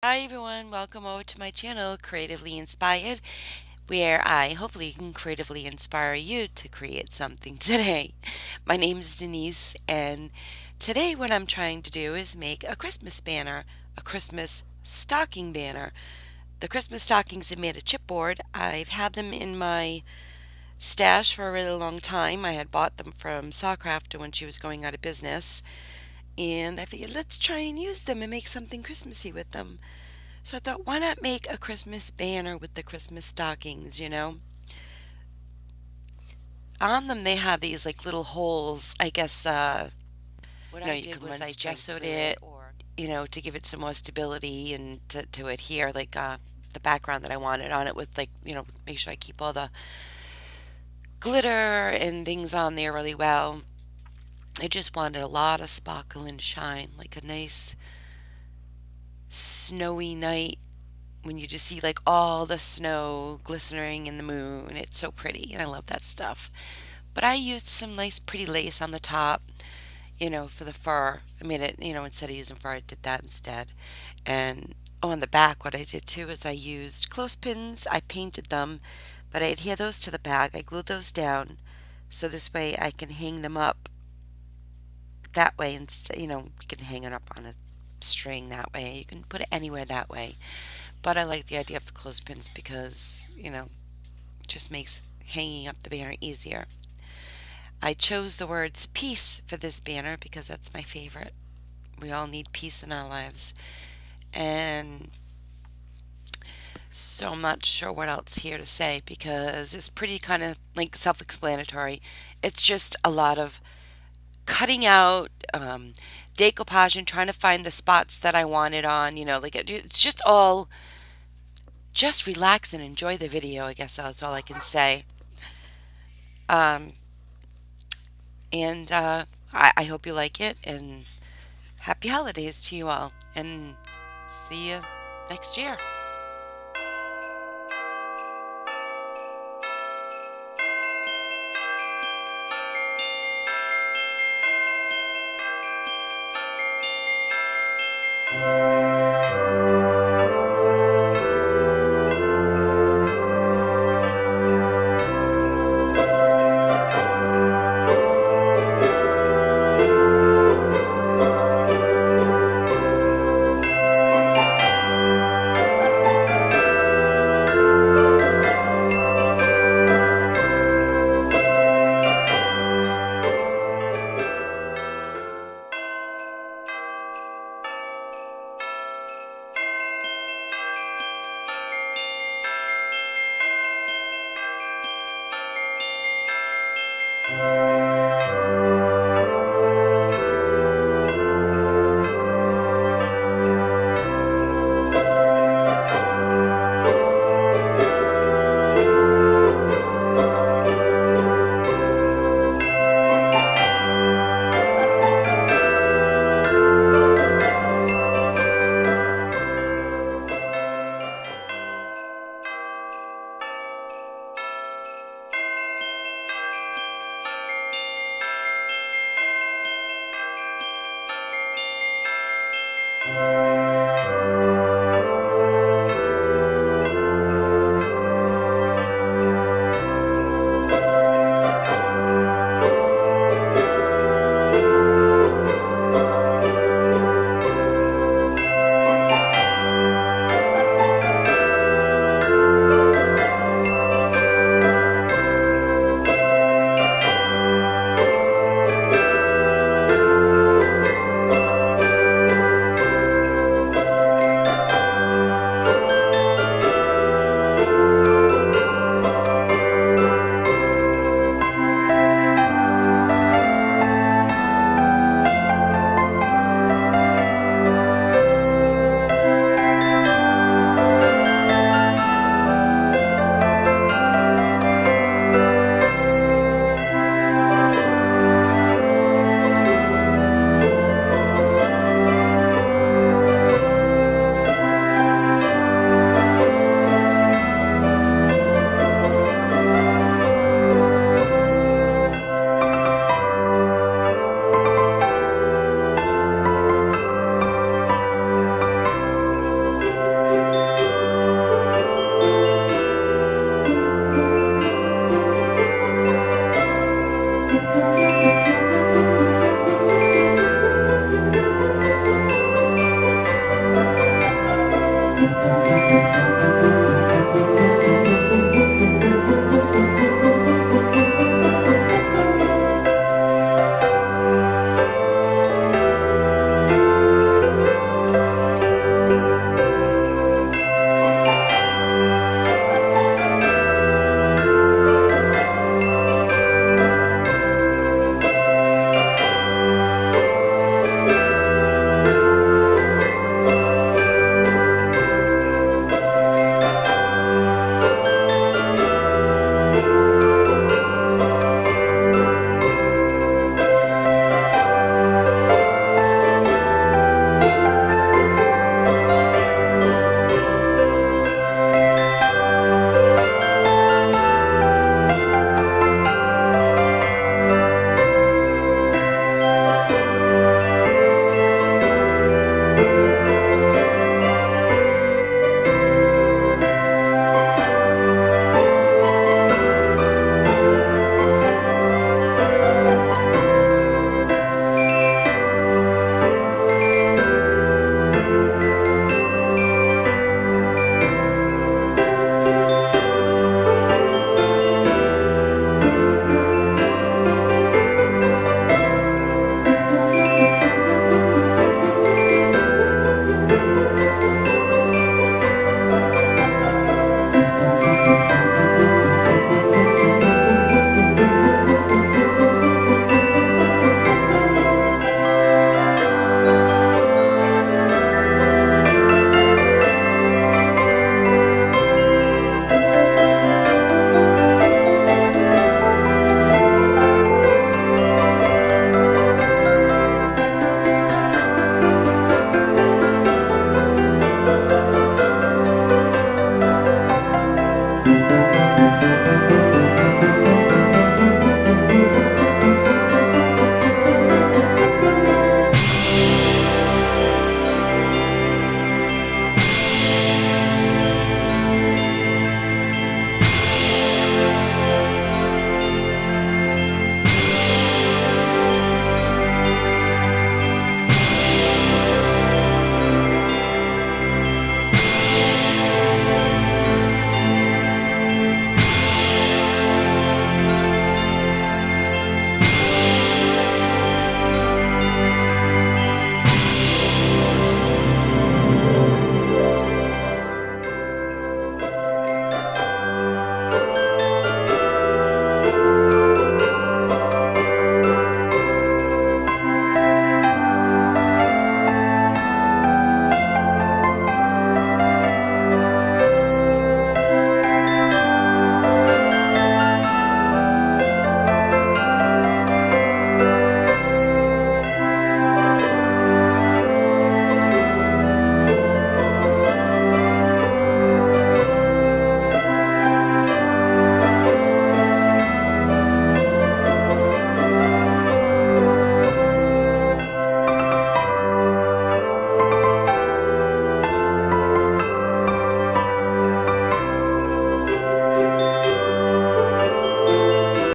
Hi everyone, welcome over to my channel, Creatively Inspired, where I hopefully can creatively inspire you to create something today. My name is Denise, and today what I'm trying to do is make a Christmas banner, a Christmas stocking banner. The Christmas stockings are made of chipboard. I've had them in my stash for a really long time. I had bought them from Sawcrafter when she was going out of business, and I figured let's try and use them and make something Christmassy with them. So I thought, why not make a Christmas banner with the Christmas stockings? On them they have these like little holes. I guess What you know I you did can was run I gessoed gessoed it, it, or to give it some more stability and to adhere like the background that I wanted on it with like make sure I keep all the glitter and things on there really well. I just wanted a lot of sparkle and shine, like a nice snowy night when you just see like all the snow glistening in the moon. It's so pretty, and I love that stuff. But I used some nice pretty lace on the top, for the fur. I made it, instead of using fur, I did that instead. And on the back, what I did too is I used clothespins. I painted them, but I adhere those to the back. I glued those down so this way I can hang them up that way. Instead, you can hang it up on a string that way. You can put it anywhere that way. But I like the idea of the clothespins because, it just makes hanging up the banner easier. I chose the words peace for this banner because that's my favorite. We all need peace in our lives. And so I'm not sure what else here to say because it's pretty kind of like self explanatory. It's just a lot of cutting out, decoupage and trying to find the spots that I wanted on, like it's just all just relax and enjoy the video, I guess that's all I can say. Um, and I hope you like it, and happy holidays to you all, and see you next year.